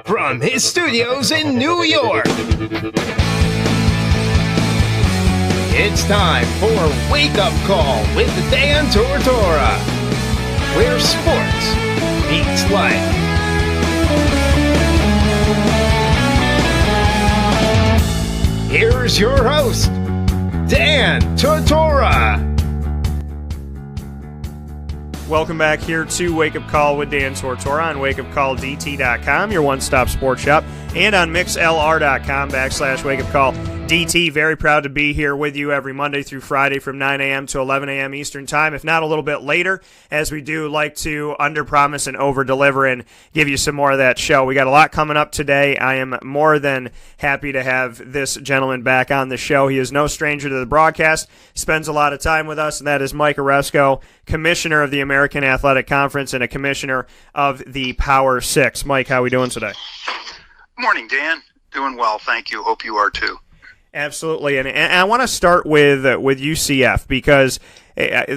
From his studios in New York, it's time for Wake Up Call with Dan Tortora, where sports meets life. Here's your host, Dan Tortora. Welcome back here to Wake Up Call with Dan Tortora on WakeUpCallDT.com, your one-stop sports shop, and on MixLR.com/WakeUpCallDT. Very proud to be here with you every Monday through Friday from 9 a.m. to 11 a.m. Eastern Time, if not a little bit later, as we do like to under-promise and over-deliver and give you some more of that show. We got a lot coming up today. I am more than happy to have this gentleman back on the show. He is no stranger to the broadcast, spends a lot of time with us, and that is Mike Aresco, Commissioner of the American Athletic Conference and a Commissioner of the Power Six. Mike, how are we doing today? Good morning, Dan. Doing well, thank you. Hope you are too. Absolutely, and I want to start with UCF because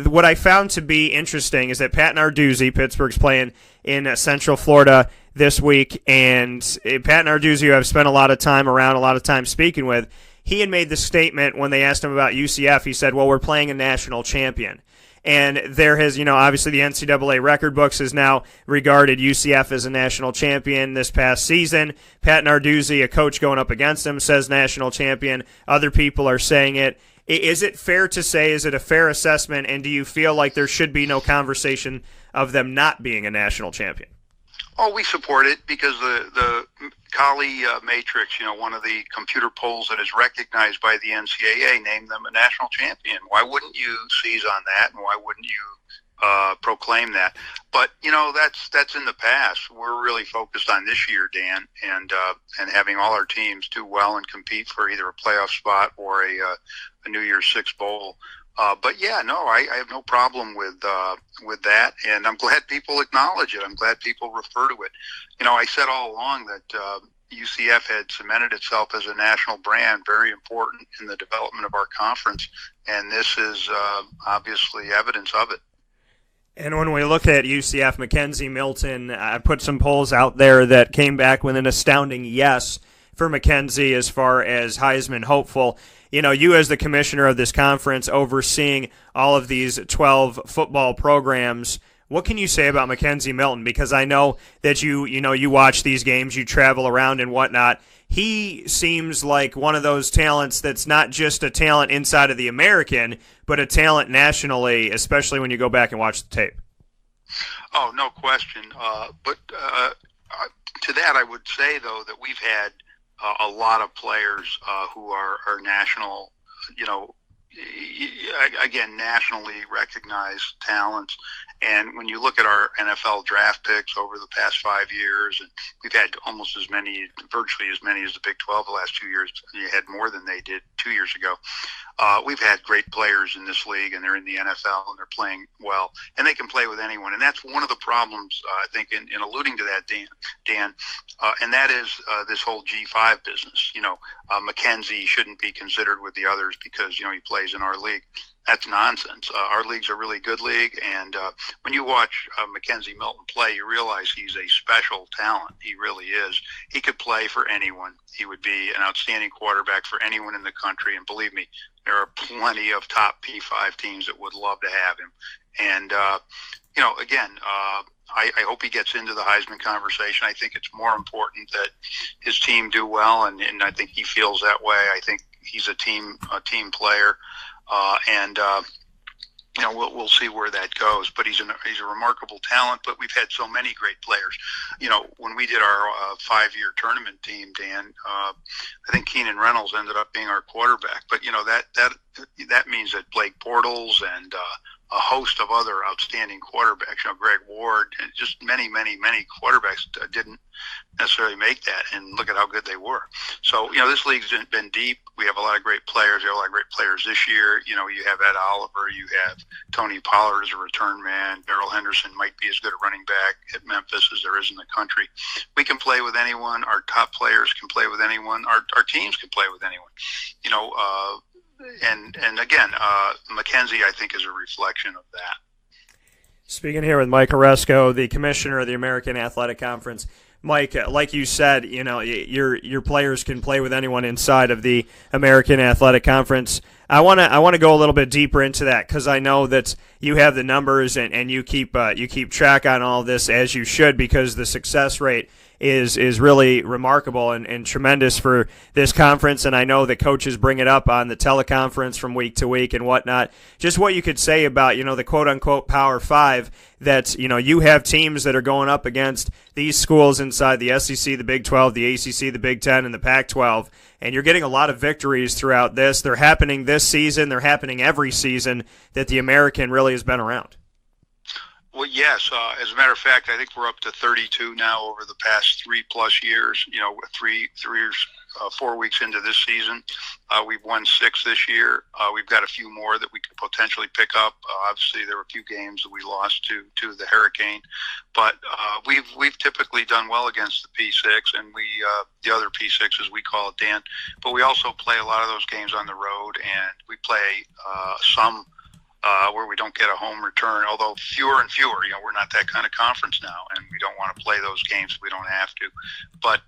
what I found to be interesting is that Pat Narduzzi, Pittsburgh's playing in Central Florida this week, and Pat Narduzzi, who I've spent a lot of time around, a lot of time speaking with, he had made the statement when they asked him about UCF. He said, well, we're playing a national champion. And there has, obviously the NCAA record books has now regarded UCF as a national champion this past season. Pat Narduzzi, a coach going up against him, says national champion. Other people are saying it. Is it fair to say, is it a fair assessment, and do you feel like there should be no conversation of them not being a national champion? Oh, we support it because the Kali matrix, one of the computer polls that is recognized by the NCAA, named them a national champion. Why wouldn't you seize on that, and why wouldn't you proclaim that? But that's in the past. We're really focused on this year, Dan, and having all our teams do well and compete for either a playoff spot or a New Year's Six bowl. But yeah, no, I have no problem with that, and I'm glad people acknowledge it. I'm glad people refer to it. I said all along that UCF had cemented itself as a national brand, very important in the development of our conference, and this is obviously evidence of it. And when we look at UCF, Mackenzie Milton, I put some polls out there that came back with an astounding yes for Mackenzie as far as Heisman hopeful. You as the commissioner of this conference overseeing all of these 12 football programs, what can you say about Mackenzie Milton? Because I know that you watch these games, you travel around and whatnot. He seems like one of those talents that's not just a talent inside of the American, but a talent nationally, especially when you go back and watch the tape. Oh, no question. But to that, I would say, though, that we've had a lot of players who are national, again, nationally recognized talents. And when you look at our NFL draft picks over the past 5 years, and we've had almost as many, virtually as many as the Big 12 the last 2 years. You had more than they did 2 years ago. We've had great players in this league, and they're in the NFL, and they're playing well, and they can play with anyone. And that's one of the problems, I think, in alluding to that, Dan, and that is this whole G5 business. Mackenzie shouldn't be considered with the others because, he plays in our league. That's nonsense. Our league's a really good league, and when you watch Mackenzie Milton play, you realize he's a special talent. He really is. He could play for anyone. He would be an outstanding quarterback for anyone in the country, and believe me, there are plenty of top P5 teams that would love to have him. And, again, I hope he gets into the Heisman conversation. I think it's more important that his team do well, and I think he feels that way. I think he's a team player. We'll see where that goes. But he's a remarkable talent. But we've had so many great players. When we did our 5-year tournament team, Dan, I think Keenan Reynolds ended up being our quarterback. But that means that Blake Bortles and a host of other outstanding quarterbacks, Greg Ward, and just many, many, many quarterbacks didn't necessarily make that, and look at how good they were. So, this league's been deep. We have a lot of great players. We have a lot of great players this year. You have Ed Oliver. You have Tony Pollard as a return man. Darrell Henderson might be as good a running back at Memphis as there is in the country. We can play with anyone. Our top players can play with anyone. Our teams can play with anyone. And again, Mackenzie, I think, is a reflection of that. Speaking here with Mike Aresco, the commissioner of the American Athletic Conference. Mike, like you said, your players can play with anyone inside of the American Athletic Conference. I want to go a little bit deeper into that because I know that you have the numbers and you keep track on all this as you should, because the success rate is really remarkable and tremendous for this conference. And I know that coaches bring it up on the teleconference from week to week and whatnot. Just what you could say about, the quote-unquote Power Five, that, you have teams that are going up against these schools inside the SEC, the Big 12, the ACC, the Big 10, and the Pac-12. And you're getting a lot of victories throughout this. They're happening this season. They're happening every season that the American really has been around. Well, yes. As a matter of fact, I think we're up to 32 now over the past 3+ years. 4 weeks into this season, we've won 6 this year. We've got a few more that we could potentially pick up. Obviously, there were a few games that we lost to the Hurricane, but we've typically done well against the P6 and the other P6 as we call it, Dan. But we also play a lot of those games on the road, and we play some. Where we don't get a home return, although fewer and fewer. We're not that kind of conference now, and we don't want to play those games if we don't have to. But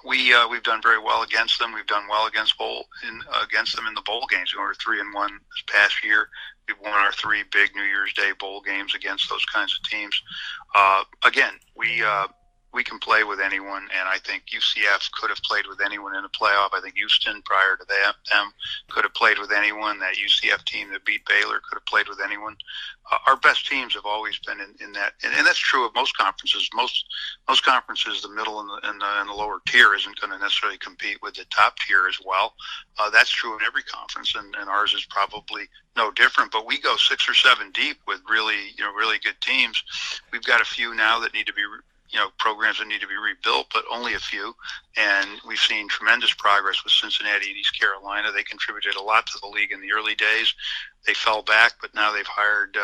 we've done very well against them. We've done well against them in the bowl games. We were 3-1 this past year. We've won our 3 big New Year's Day bowl games against those kinds of teams. Again, we can play with anyone, and I think UCF could have played with anyone in the playoff. I think Houston, prior to them, could have played with anyone. That UCF team that beat Baylor could have played with anyone. Our best teams have always been in that, and that's true of most conferences. Most conferences, the middle and the lower tier isn't going to necessarily compete with the top tier as well. That's true in every conference, and ours is probably no different. But we go 6 or 7 deep with really good teams. We've got a few now that need to be programs that need to be rebuilt, but only a few. And we've seen tremendous progress with Cincinnati and East Carolina. They contributed a lot to the league in the early days. They fell back, but now they've hired,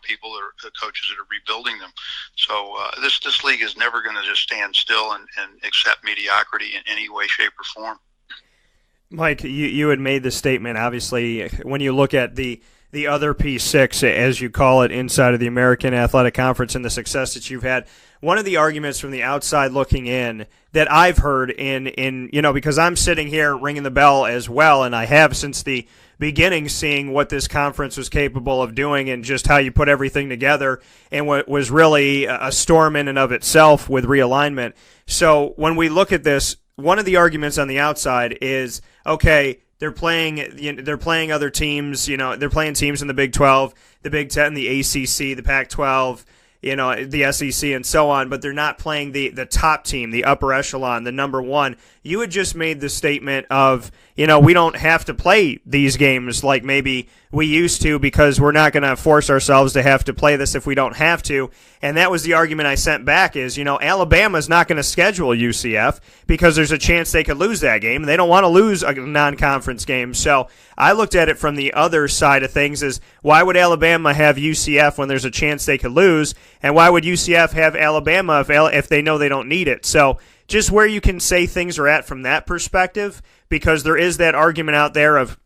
people that are coaches that are rebuilding them. So this league is never going to just stand still and accept mediocrity in any way, shape, or form. Mike, you had made the statement, obviously, when you look at the other P6, as you call it, inside of the American Athletic Conference and the success that you've had. One of the arguments from the outside looking in that I've heard because I'm sitting here ringing the bell as well, and I have since the beginning, seeing what this conference was capable of doing and just how you put everything together, and what was really a storm in and of itself with realignment. So when we look at this, one of the arguments on the outside is, okay, they're playing other teams, they're playing teams in the Big 12, the Big 10, the ACC, the Pac-12, the SEC and so on, but they're not playing the top team, the upper echelon, the number one. You had just made the statement of, we don't have to play these games like maybe we used to, because we're not going to force ourselves to have to play this if we don't have to. And that was the argument I sent back is, Alabama's not going to schedule UCF because there's a chance they could lose that game. They don't want to lose a non-conference game. So I looked at it from the other side of things is, why would Alabama have UCF when there's a chance they could lose? And why would UCF have Alabama if they know they don't need it? So just where you can say things are at from that perspective, because there is that argument out there of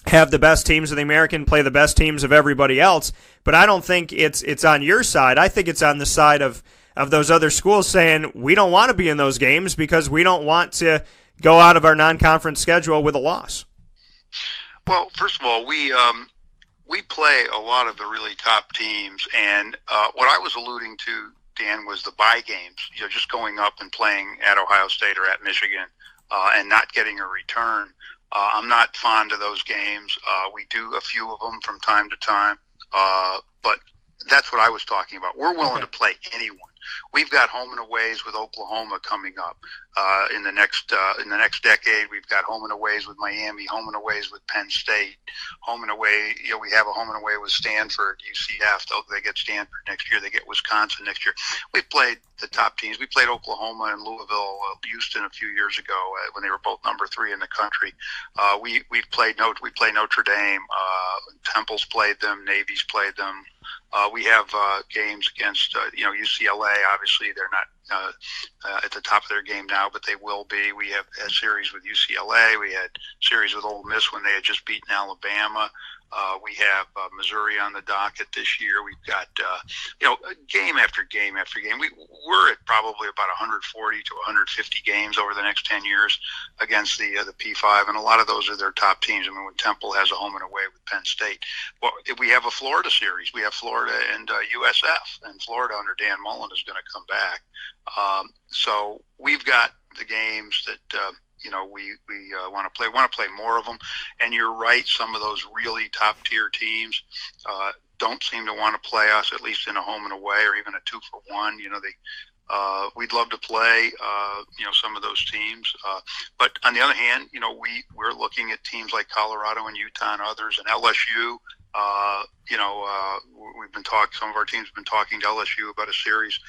have the best teams of the American play the best teams of everybody else, but I don't think it's on your side. I think it's on the side of those other schools saying we don't want to be in those games because we don't want to go out of our non-conference schedule with a loss. Well, first of all, we play a lot of the really top teams, and what I was alluding to, Dan, was the bye games. Just going up and playing at Ohio State or at Michigan and not getting a return. I'm not fond of those games. We do a few of them from time to time, but that's what I was talking about. We're willing to play anyone. We've got home and aways with Oklahoma coming up in the next decade. We've got home and aways with Miami, home and aways with Penn State, home and away. We have a home and away with Stanford, UCF. They get Stanford next year. They get Wisconsin next year. We've played the top teams. We played Oklahoma and Louisville, Houston a few years ago when they were both number 3 in the country. We play Notre Dame. Temple's played them. Navy's played them. We have games against UCLA. Obviously, they're not at the top of their game now, but they will be. We have a series with UCLA. We had a series with Ole Miss when they had just beaten Alabama. We have Missouri on the docket this year. We've got game after game after game. We're at probably about 140 to 150 games over the next 10 years against the P5, and a lot of those are their top teams. I mean, when Temple has a home and away with Penn State, well, we have a Florida series. We have Florida and USF, and Florida under Dan Mullen is going to come back. So we've got the games that we want to play. Want to play more of them. And you're right, some of those really top tier teams don't seem to want to play us, at least in a home and away or even a 2-for-1. We'd love to play some of those teams, but on the other hand, we're looking at teams like Colorado and Utah and others, and LSU. We've been talking. Some of our teams have been talking to LSU about a series,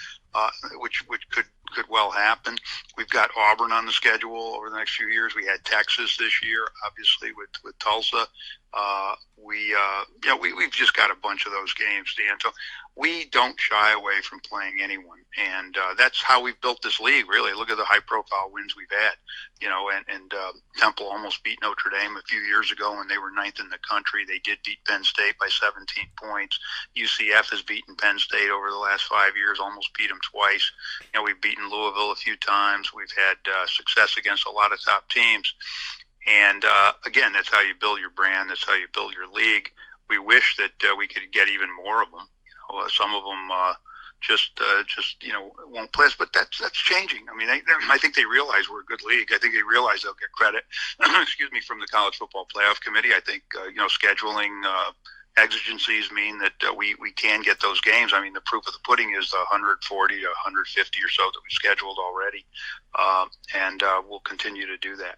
which could well happen. We've got Auburn on the schedule over the next few years. We had Texas this year, obviously with Tulsa. We've just got a bunch of those games, Dan. So we don't shy away from playing anyone, and that's how we've built this league. Really, look at the high-profile wins we've had. And Temple almost beat Notre Dame a few years ago when they were 9th in the country. They did beat Penn State by 17 points. UCF has beaten Penn State over the last 5 years, almost beat them twice. We've beaten Louisville a few times. We've had success against a lot of top teams. And again, that's how you build your brand. That's how you build your league. We wish that we could get even more of them. Some of them just won't play us, but that's changing. I mean, I think they realize we're a good league. I think they realize they'll get credit, from the College Football Playoff Committee. I think scheduling exigencies mean that we can get those games. I mean, the proof of the pudding is the 140 to 150 or so that we scheduled already, and we'll continue to do that.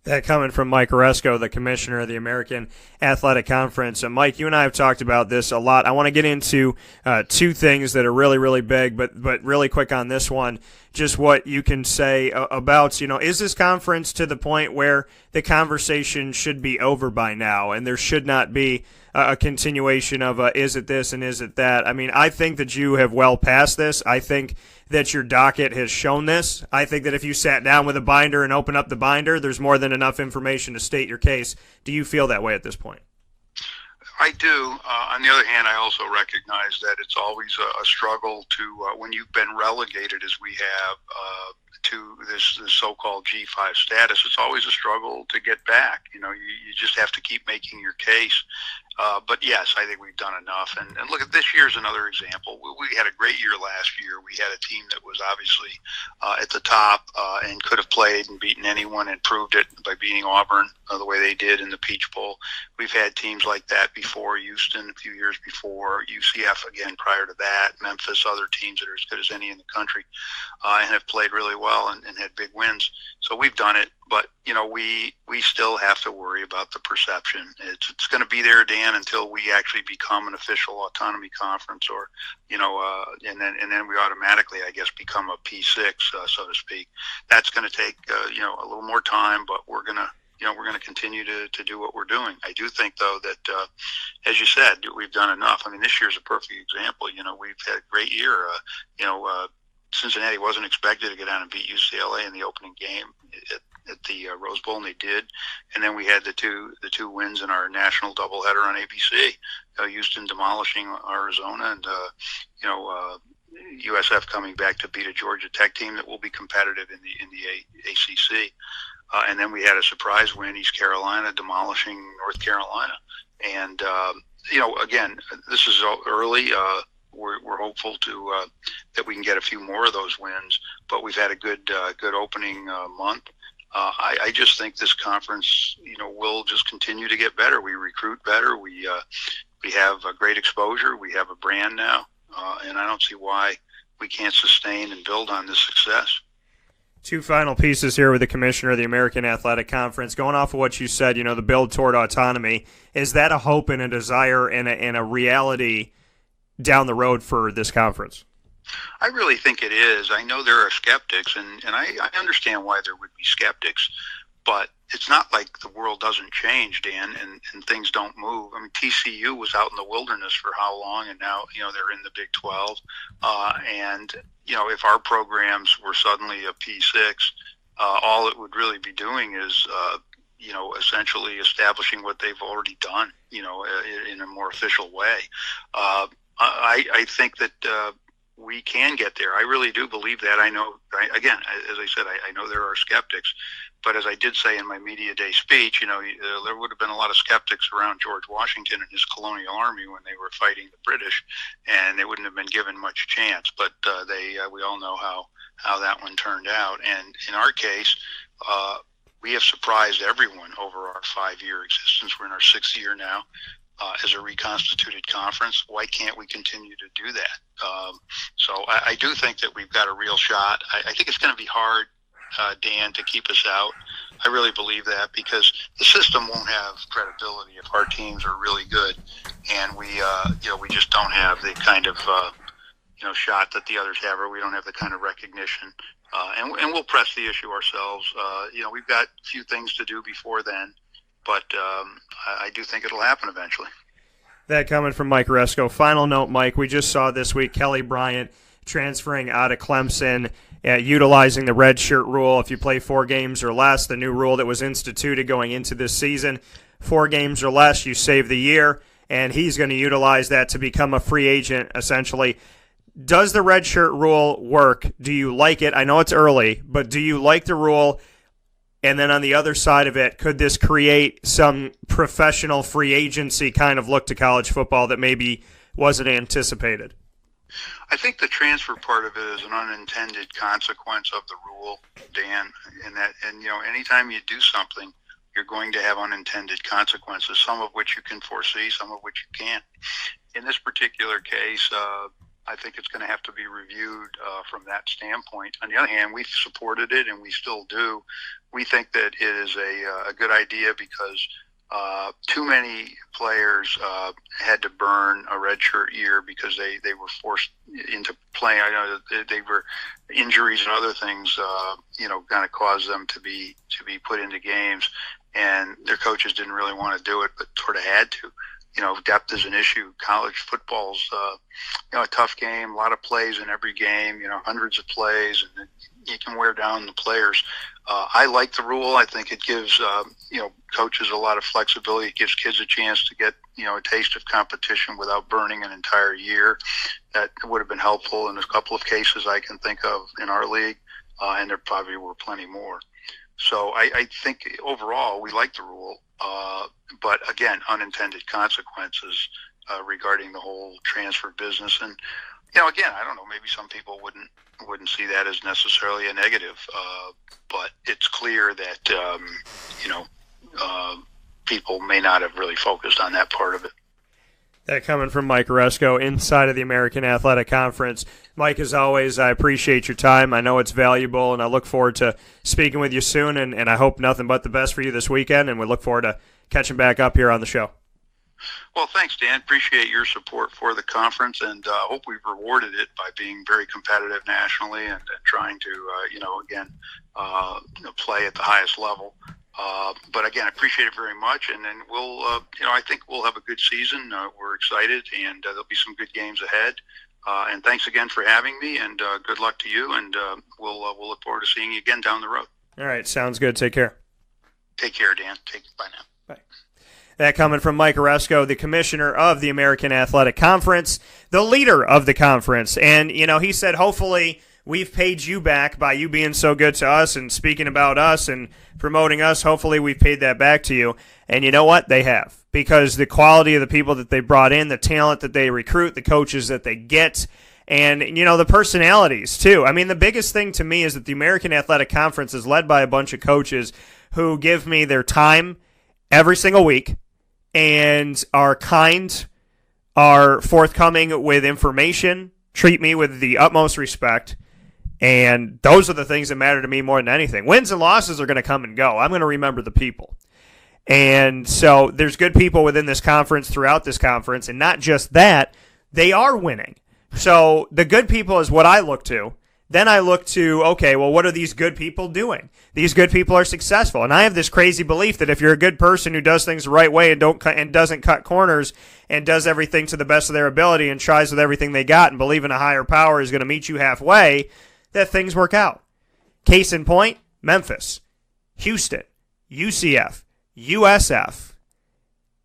That coming from Mike Aresco, the commissioner of the American Athletic Conference. And Mike, you and I have talked about this a lot. I want to get into two things that are really, really big, but really quick on this one. Just what you can say about, is this conference to the point where the conversation should be over by now and there should not be a continuation of is it this and is it that? I mean, I think that you have well passed this. I think that your docket has shown this. I think that if you sat down with a binder and opened up the binder, there's more than enough information to state your case. Do you feel that way at this point? I do. On the other hand, I also recognize that it's always a struggle to, when you've been relegated as we have to this so-called G5 status, it's always a struggle to get back. You just have to keep making your case. But yes, I think we've done enough. And look at this year's another example. We had a great year last year. We had a team that was obviously at the top and could have played and beaten anyone and proved it by beating Auburn the way they did in the Peach Bowl. We've had teams like that before, Houston a few years before, UCF again prior to that, Memphis, other teams that are as good as any in the country and have played really well and had big wins. So we've done it. But, we still have to worry about the perception. It's going to be there, Dan, until we actually become an official autonomy conference or, and then we automatically, I guess, become a P6, so to speak. That's going to take, a little more time, but we're going to continue to do what we're doing. I do think, though, that, as you said, we've done enough. I mean, this year's a perfect example. We've had a great year. Cincinnati wasn't expected to get down and beat UCLA in the opening game at the Rose Bowl, and they did. And then we had the two wins in our national doubleheader on ABC. Houston demolishing Arizona, and USF coming back to beat a Georgia Tech team that will be competitive in the ACC. And then we had a surprise win, East Carolina demolishing North Carolina. And again, this is early. We're hopeful that we can get a few more of those wins, but we've had a good opening month. I just think this conference, will just continue to get better. We recruit better. We have a great exposure. We have a brand now, and I don't see why we can't sustain and build on this success. Two final pieces here with the commissioner of the American Athletic Conference. Going off of what you said, the build toward autonomy, is that a hope and a desire and a reality down the road for this conference? I really think it is. I know there are skeptics, and I understand why there would be skeptics, but it's not like the world doesn't change, Dan, and things don't move. I mean, TCU was out in the wilderness for how long, and now, they're in the Big 12. And, if our programs were suddenly a P6, all it would really be doing is, essentially establishing what they've already done, in a more official way. I think that we can get there. I really do believe that. I know, again, as I said, I know there are skeptics, but as I did say in my media day speech, there would have been a lot of skeptics around George Washington and his colonial army when they were fighting the British, and they wouldn't have been given much chance. But we all know how that one turned out. And in our case, we have surprised everyone over our 5-year existence. We're in our 6th year now. As a reconstituted conference, why can't we continue to do that? So I do think that we've got a real shot. I think it's going to be hard, Dan, to keep us out. I really believe that, because the system won't have credibility if our teams are really good, and we just don't have the kind of shot that the others have, or we don't have the kind of recognition. And we'll press the issue ourselves. We've got a few things to do before then. But I do think it'll happen eventually. That coming from Mike Aresco. Final note, Mike, we just saw this week Kelly Bryant transferring out of Clemson, utilizing the red shirt rule. If you play 4 games or less, the new rule that was instituted going into this season, 4 games or less, you save the year, and he's going to utilize that to become a free agent, essentially. Does the red shirt rule work? Do you like it? I know it's early, but do you like the rule? And then on the other side of it, could this create some professional free agency kind of look to college football that maybe wasn't anticipated? I think the transfer part of it is an unintended consequence of the rule, Dan. And anytime you do something, you're going to have unintended consequences, some of which you can foresee, some of which you can't. In this particular case, I think it's going to have to be reviewed from that standpoint. On the other hand, we've supported it, and we still do. We think that it is a good idea because too many players had to burn a redshirt year because they were forced into playing. I know that they were injuries and other things, kind of caused them to be put into games, and their coaches didn't really want to do it, but sort of had to. Depth is an issue. College football's, a tough game, a lot of plays in every game, hundreds of plays, and you can wear down the players. I like the rule. I think it gives, coaches a lot of flexibility. It gives kids a chance to get, a taste of competition without burning an entire year. That would have been helpful in a couple of cases I can think of in our league, and there probably were plenty more. So I think overall we like the rule. But again, unintended consequences regarding the whole transfer business, and again, I don't know. Maybe some people wouldn't see that as necessarily a negative, but it's clear that people may not have really focused on that part of it. That coming from Mike Aresco, inside of the American Athletic Conference. Mike, as always, I appreciate your time. I know it's valuable, and I look forward to speaking with you soon, and I hope nothing but the best for you this weekend, and we look forward to catching back up here on the show. Well, thanks, Dan. Appreciate your support for the conference, and hope we've rewarded it by being very competitive nationally and trying to, play at the highest level. But again, I appreciate it very much, and then we'll, I think we'll have a good season. We're excited, and there'll be some good games ahead. And thanks again for having me, and good luck to you. And we'll look forward to seeing you again down the road. All right, sounds good. Take care. Take care, Dan. Bye now. Bye. That coming from Mike Aresco, the commissioner of the American Athletic Conference, the leader of the conference. And, he said, hopefully we've paid you back by you being so good to us and speaking about us and promoting us. Hopefully we've paid that back to you. And you know what? They have. Because the quality of the people that they brought in, the talent that they recruit, the coaches that they get, and, the personalities, too. I mean, the biggest thing to me is that the American Athletic Conference is led by a bunch of coaches who give me their time every single week and are kind, are forthcoming with information, treat me with the utmost respect, and those are the things that matter to me more than anything. Wins and losses are going to come and go. I'm going to remember the people. And so there's good people within this conference, throughout this conference, and not just that, they are winning. So the good people is what I look to. Then I look to, okay, well, what are these good people doing? These good people are successful. And I have this crazy belief that if you're a good person who does things the right way and doesn't cut corners and does everything to the best of their ability and tries with everything they got and believe in a higher power is going to meet you halfway, that things work out. Case in point, Memphis, Houston, UCF, USF,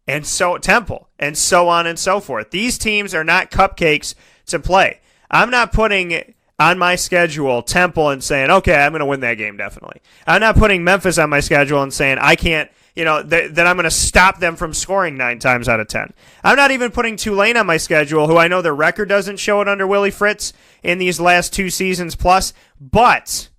and so Temple, and so on and so forth. These teams are not cupcakes to play. I'm not putting on my schedule Temple and saying, okay, I'm going to win that game definitely. I'm not putting Memphis on my schedule and saying I can't, that I'm going to stop them from scoring 9 times out of 10. I'm not even putting Tulane on my schedule, who I know their record doesn't show it under Willie Fritz in these last 2 seasons plus, but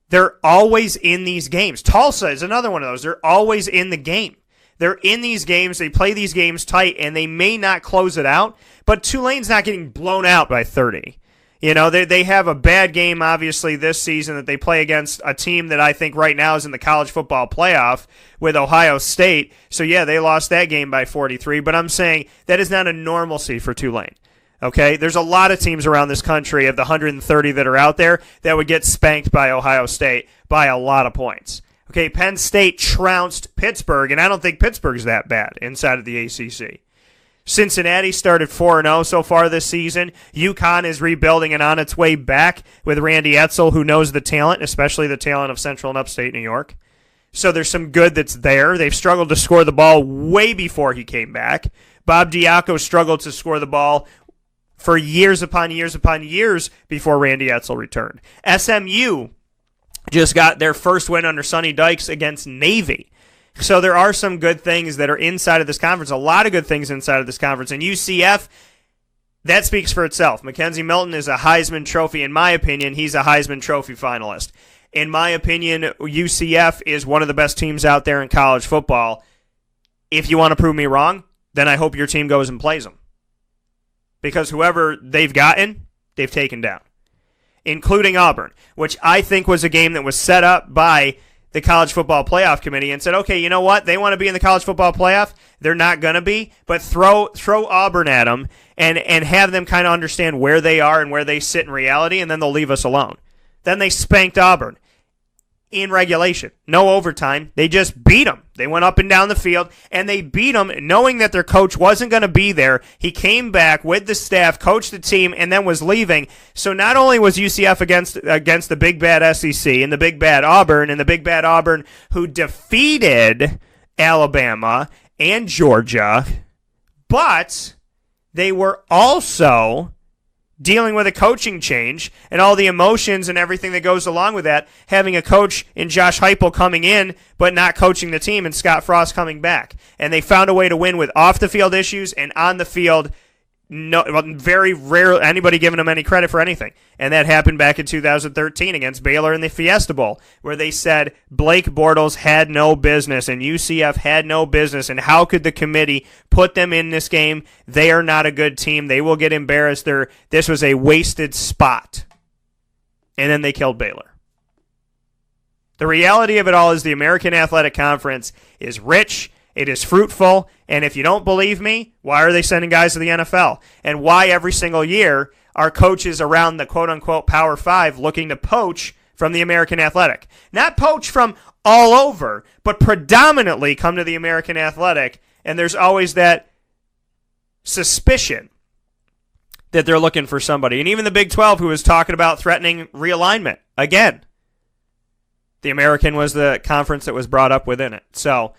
they're always in these games. Tulsa is another one of those. They're always in the game. They're in these games. They play these games tight, and they may not close it out, but Tulane's not getting blown out by 30. They have a bad game, obviously, this season that they play against a team that I think right now is in the college football playoff with Ohio State. So, yeah, they lost that game by 43, but I'm saying that is not a normalcy for Tulane. Okay, there's a lot of teams around this country of the 130 that are out there that would get spanked by Ohio State by a lot of points. Okay, Penn State trounced Pittsburgh, and I don't think Pittsburgh's that bad inside of the ACC. Cincinnati started 4-0 so far this season. UConn is rebuilding and on its way back with Randy Edsall, who knows the talent, especially the talent of Central and Upstate New York. So there's some good that's there. They've struggled to score the ball way before he came back. Bob Diaco struggled to score the ball for years upon years upon years before Randy Edsall returned. SMU just got their first win under Sonny Dykes against Navy. So there are some good things that are inside of this conference, a lot of good things inside of this conference. And UCF, that speaks for itself. Mackenzie Milton is a Heisman Trophy. In my opinion, he's a Heisman Trophy finalist. In my opinion, UCF is one of the best teams out there in college football. If you want to prove me wrong, then I hope your team goes and plays them. Because whoever they've gotten, they've taken down. Including Auburn, which I think was a game that was set up by the College Football Playoff Committee and said, okay, you know what? They want to be in the College Football Playoff. They're not going to be, but throw Auburn at them and have them kind of understand where they are and where they sit in reality, and then they'll leave us alone. Then they spanked Auburn in regulation. No overtime. They just beat them. They went up and down the field, and they beat them knowing that their coach wasn't going to be there. He came back with the staff, coached the team, and then was leaving. So not only was UCF against the big bad SEC and the big bad Auburn who defeated Alabama and Georgia, but they were also dealing with a coaching change and all the emotions and everything that goes along with that, having a coach in Josh Heupel coming in but not coaching the team and Scott Frost coming back. And they found a way to win with off-the-field issues and on-the-field, very rare anybody giving them any credit for anything. And that happened back in 2013 against Baylor in the Fiesta Bowl, where they said Blake Bortles had no business and UCF had no business, and how could the committee put them in this game? They are not a good team. They will get embarrassed. This was a wasted spot. And then they killed Baylor. The reality of it all is the American Athletic Conference is rich, it is fruitful, and if you don't believe me, why are they sending guys to the NFL? And why every single year are coaches around the quote-unquote Power 5 looking to poach from the American Athletic? Not poach from all over, but predominantly come to the American Athletic, and there's always that suspicion that they're looking for somebody. And even the Big 12, who was talking about threatening realignment, again, the American was the conference that was brought up within it. So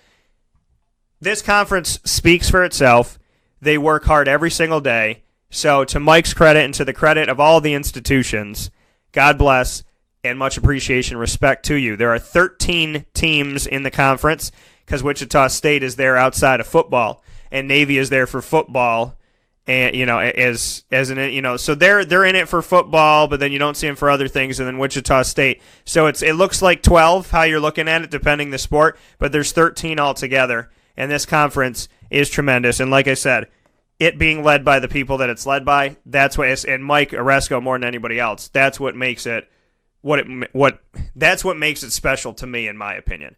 this conference speaks for itself. They work hard every single day. So to Mike's credit and to the credit of all the institutions, God bless and much appreciation and respect to you. There are 13 teams in the conference because Wichita State is there outside of football and Navy is there for football. And so they're in it for football, but then you don't see them for other things, and then Wichita State. So it looks like 12 how you're looking at it, depending the sport, but there's 13 altogether, and this conference is tremendous. And like I said, it being led by the people that it's led by, that's what and Mike Aresco more than anybody else. That's what makes it that's what makes it special to me, in my opinion.